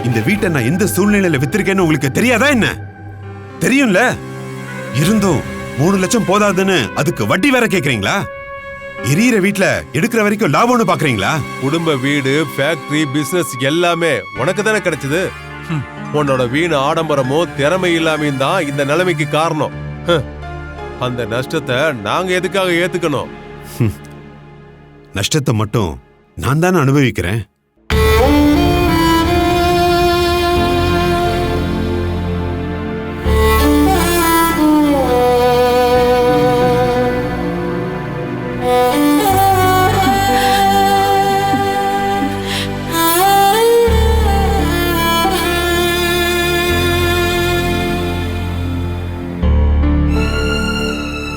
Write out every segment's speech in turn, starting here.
இந்த வீட்டை நான் எந்த சூழ்நிலையில வித்திருக்கேன்னு உங்களுக்கு தெரியாதா என்ன? தெரியும்ல. இருந்தும் 3 லட்சம் போதாதுன்னு அதுக்கு வட்டி வேற கேக்குறீங்களா? எரியிற வீட்டுல எடுக்கிற வரைக்கும் லாபம்னு பாக்குறீங்களா? குடும்ப வீடு, ஃபேக்டரி, பிசினஸ் எல்லாமே உனக்கு தானே கிடைச்சது. உன்னோட வீண் ஆடம்பரமும் திறமை இல்லாமையும் தான் இந்த நிலைமைக்கு காரணம். அந்த நஷ்டத்தை நாங்க எதுக்காக ஏத்துக்கணும்? நஷ்டத்தை மட்டும் நான் தானே அனுபவிக்கிறேன்.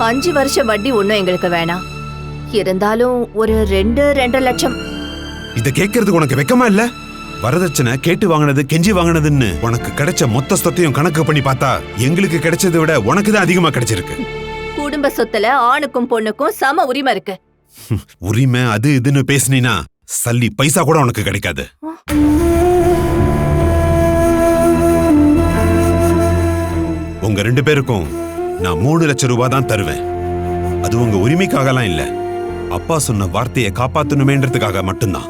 அஞ்சு வருஷ வட்டி ஒண்ணும் எங்களுக்கு வேணாம். இருந்தாலும் ஒரு 2.5 லட்சம். இத கேட்கறதுக்கு உனக்கு வெக்கமா இல்ல? வரதட்சணை கேட்டு வாங்கினது, கெஞ்சி வாங்கினதுன்னு உனக்கு கிடைச்ச மொத்த சொத்தையும் கணக்கு பண்ணி பார்த்தா எங்களுக்கு கிடைச்சதை விட உனக்கு தான் அதிகமா கிடைச்சிருக்கு. குடும்ப சொத்துல ஆணுக்கும் பொண்ணுக்கும் சம உரிமை இருக்கு. உரிமை அது இதுன்னு பேசினா சல்லி பைசா கூட உனக்கு கிடைக்காது. உங்க 2 பேருக்கும் நான் 3 லட்சம் ரூபாய் தான் தருவேன். அது உங்க உரிமைக்காகலாம் இல்ல, அப்பா சொன்ன வார்த்தையை காப்பாத்தணுமேன்றதுக்காக மட்டும்தான்.